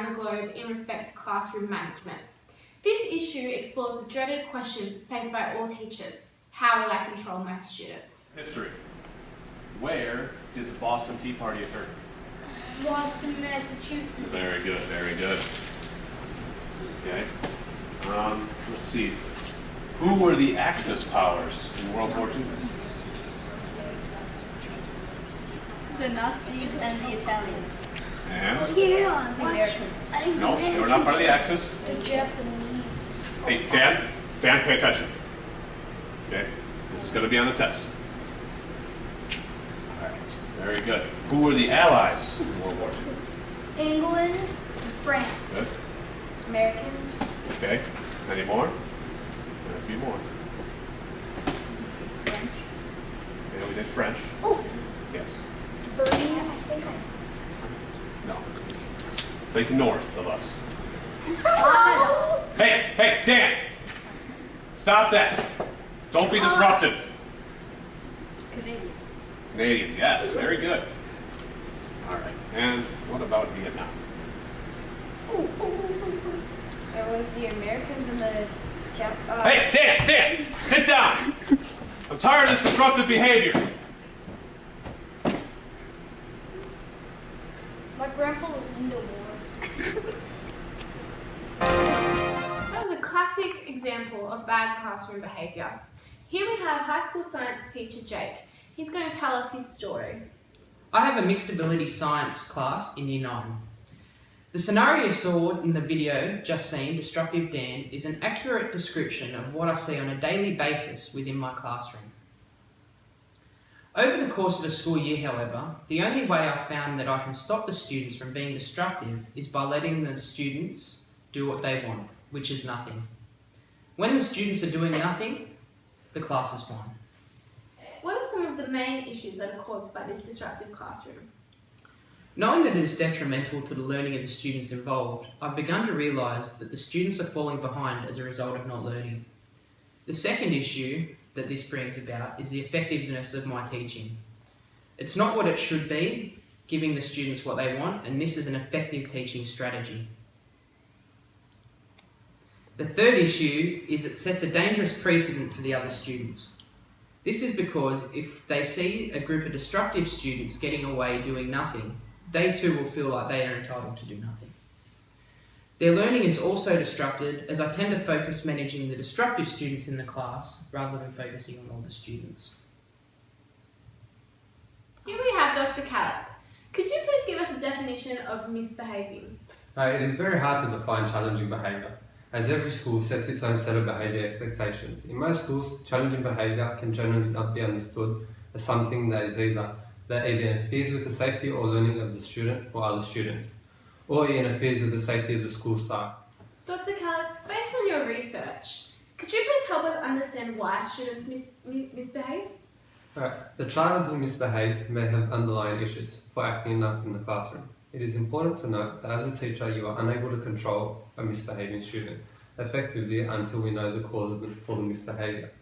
around the globe in respect to classroom management. This issue explores the dreaded question faced by all teachers: how will I control my students? History. Where did the Boston Tea Party occur? Boston, Massachusetts. Very good, very good. Okay. Let's see. Who were the Axis powers in World War II? The Nazis and the Italians. And? Yeah, the Americans. No, they were not part of the Axis. The Japanese. Hey, Dan, pay attention. Okay, this is going to be on the test. All right, very good. Who were the Allies in World War II? England and France. Good. Americans. Okay, any more? And a few more. French. Okay, we did French. Oh, Yes. Burmese. No. Think north of us. Oh. Hey, Dan! Stop that! Don't be disruptive. Canadians. Canadians, yes, very good. All right, and what about Vietnam? There was the Americans and the Japanese. Hey, Dan! Sit down! I'm tired of this disruptive behavior. My grandpa was in the war. That was a classic example of bad classroom behaviour. Here we have high school science teacher Jake. He's going to tell us his story. I have a mixed ability science class in Year 9. The scenario you saw in the video just seen, Destructive Dan, is an accurate description of what I see on a daily basis within my classroom. Over the course of a school year, however, the only way I've found that I can stop the students from being destructive is by letting the students do what they want, which is nothing. When the students are doing nothing, the class is fine. What are some of the main issues that are caused by this disruptive classroom? Knowing that it is detrimental to the learning of the students involved, I've begun to realise that the students are falling behind as a result of not learning. The second issue that this brings about is the effectiveness of my teaching. It's not what it should be, giving the students what they want, and this is an effective teaching strategy. The third issue is it sets a dangerous precedent for the other students. This is because if they see a group of destructive students getting away doing nothing, they too will feel like they are entitled to do nothing. Their learning is also disrupted as I tend to focus managing the destructive students in the class rather than focusing on all the students. Here we have Dr. Callop. Could you please give us a definition of misbehaving? It is very hard to define challenging behaviour, as every school sets its own set of behaviour expectations. In most schools, challenging behaviour can generally not be understood as something that either interferes with the safety or learning of the student or other students, or interferes with the safety of the school staff. Dr. Callop, based on your research, could you please help us understand why students misbehave? The child who misbehaves may have underlying issues for acting up in the classroom. It is important to note that as a teacher you are unable to control a misbehaving student effectively until we know the cause for the misbehaviour.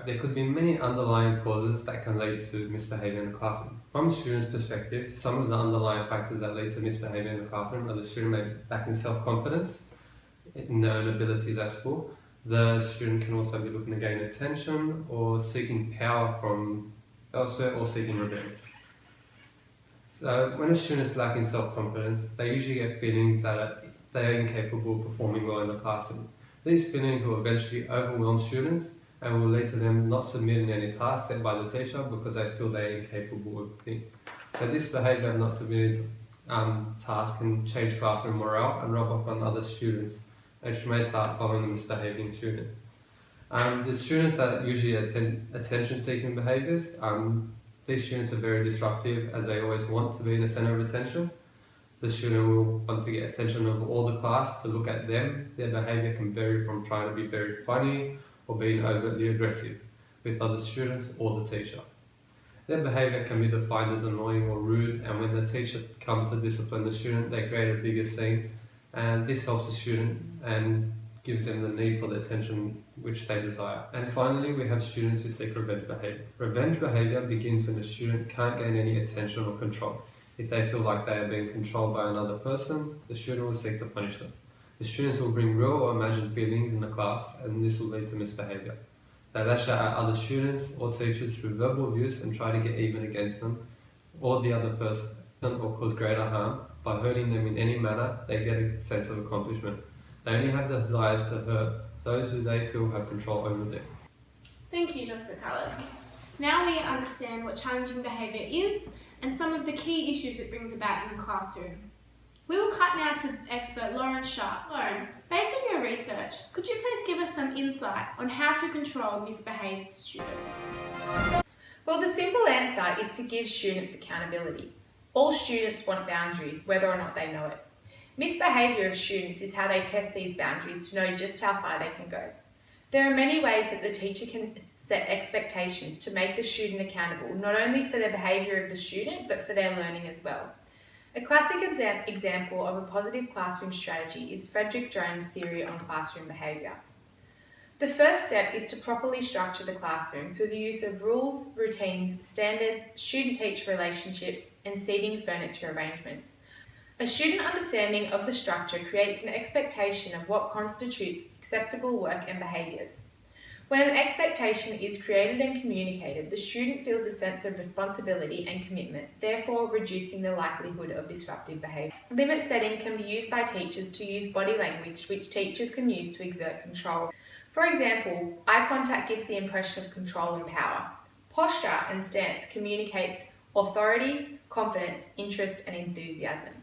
There could be many underlying causes that can lead to misbehaviour in the classroom. From a student's perspective, some of the underlying factors that lead to misbehaviour in the classroom are the student may be lacking self-confidence in their own abilities at school. The student can also be looking to gain attention or seeking power from elsewhere or seeking revenge. So when a student is lacking self-confidence, they usually get feelings that they are incapable of performing well in the classroom. These feelings will eventually overwhelm students and will lead to them not submitting any tasks set by the teacher because they feel they are incapable of it. So this behaviour of not submitting tasks can change classroom morale and rub off on other students, which may start following the misbehaving student. The students that usually attention-seeking behaviours, these students are very disruptive as they always want to be in the centre of attention. The student will want to get attention of all the class to look at them. Their behaviour can vary from trying to be very funny or being overtly aggressive with other students or the teacher. Their behaviour can be defined as annoying or rude, and when the teacher comes to discipline the student, they create a bigger scene, and this helps the student and gives them the need for the attention which they desire. And finally, we have students who seek revenge behaviour. Revenge behaviour begins when the student can't gain any attention or control. If they feel like they are being controlled by another person, the student will seek to punish them. The students will bring real or imagined feelings in the class, and this will lead to misbehaviour. They lash out at other students or teachers through verbal abuse and try to get even against them or the other person, or cause greater harm. By hurting them in any manner, they get a sense of accomplishment. They only have desires to hurt those who they feel have control over them. Thank you, Dr. Kalik. Now we understand what challenging behaviour is and some of the key issues it brings about in the classroom. We will cut now to expert Lauren Sharp. Lauren, based on your research, could you please give us some insight on how to control misbehaved students? Well, the simple answer is to give students accountability. All students want boundaries, whether or not they know it. Misbehaviour of students is how they test these boundaries to know just how far they can go. There are many ways that the teacher can set expectations to make the student accountable, not only for the behaviour of the student, but for their learning as well. A classic example of a positive classroom strategy is Frederick Jones' theory on classroom behaviour. The first step is to properly structure the classroom through the use of rules, routines, standards, student-teacher relationships, and seating furniture arrangements. A student understanding of the structure creates an expectation of what constitutes acceptable work and behaviours. When an expectation is created and communicated, the student feels a sense of responsibility and commitment, therefore reducing the likelihood of disruptive behaviour. Limit setting can be used by teachers to use body language, which teachers can use to exert control. For example, eye contact gives the impression of control and power. Posture and stance communicates authority, confidence, interest, and enthusiasm.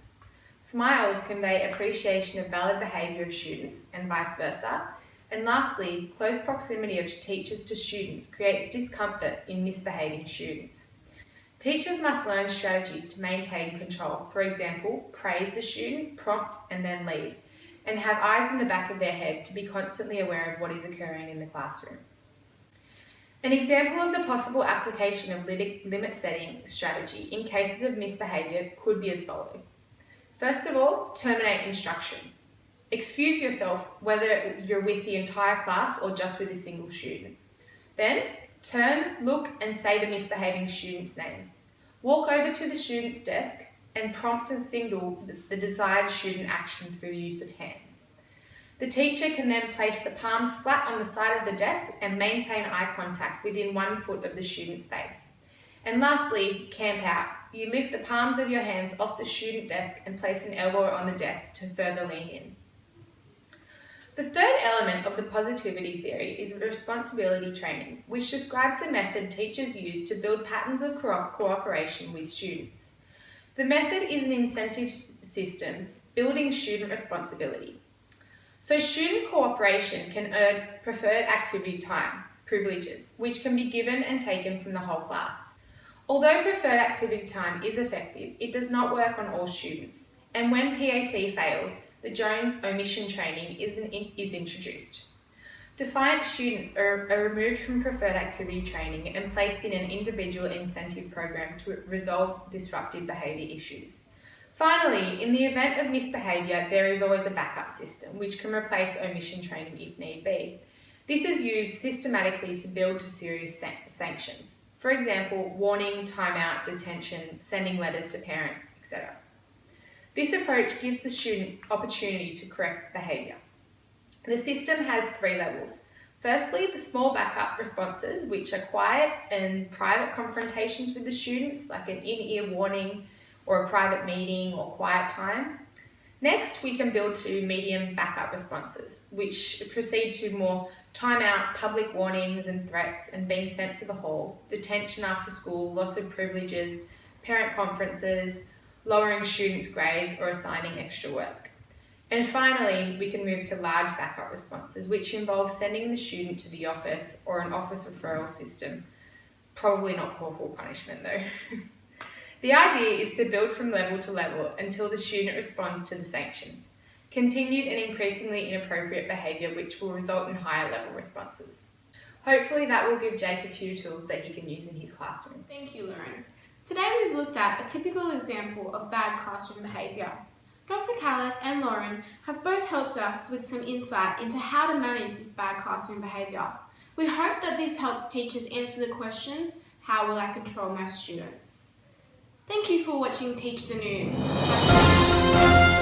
Smiles convey appreciation of valid behaviour of students, and vice versa. And lastly, close proximity of teachers to students creates discomfort in misbehaving students. Teachers must learn strategies to maintain control. For example, praise the student, prompt, and then leave, and have eyes in the back of their head to be constantly aware of what is occurring in the classroom. An example of the possible application of limit setting strategy in cases of misbehaviour could be as follows. First of all, terminate instruction. Excuse yourself whether you're with the entire class or just with a single student. Then, turn, look, and say the misbehaving student's name. Walk over to the student's desk and prompt and signal the desired student action through the use of hands. The teacher can then place the palms flat on the side of the desk and maintain eye contact within 1 foot of the student's face. And lastly, camp out. You lift the palms of your hands off the student desk and place an elbow on the desk to further lean in. The third element of the positivity theory is responsibility training, which describes the method teachers use to build patterns of cooperation with students. The method is an incentive system building student responsibility. So student cooperation can earn preferred activity time, privileges, which can be given and taken from the whole class. Although preferred activity time is effective, it does not work on all students, and when PAT fails, the Jones omission training is introduced. Defiant students are removed from preferred activity training and placed in an individual incentive program to resolve disruptive behaviour issues. Finally, in the event of misbehaviour, there is always a backup system, which can replace omission training if need be. This is used systematically to build to serious sanctions. For example, warning, timeout, detention, sending letters to parents, etc. This approach gives the student opportunity to correct behaviour. The system has 3 levels. Firstly, the small backup responses, which are quiet and private confrontations with the students, like an in-ear warning or a private meeting or quiet time. Next, we can build to medium backup responses, which proceed to more timeout, public warnings and threats, and being sent to the hall, detention after school, loss of privileges, parent conferences, lowering students' grades or assigning extra work. And finally, we can move to large backup responses, which involve sending the student to the office or an office referral system. Probably not corporal punishment though. The idea is to build from level to level until the student responds to the sanctions. Continued and increasingly inappropriate behaviour, which will result in higher level responses. Hopefully that will give Jake a few tools that he can use in his classroom. Thank you, Lauren. Today we've looked at a typical example of bad classroom behaviour. Dr. Khaled and Lauren have both helped us with some insight into how to manage this bad classroom behaviour. We hope that this helps teachers answer the questions, how will I control my students? Thank you for watching Teach the News.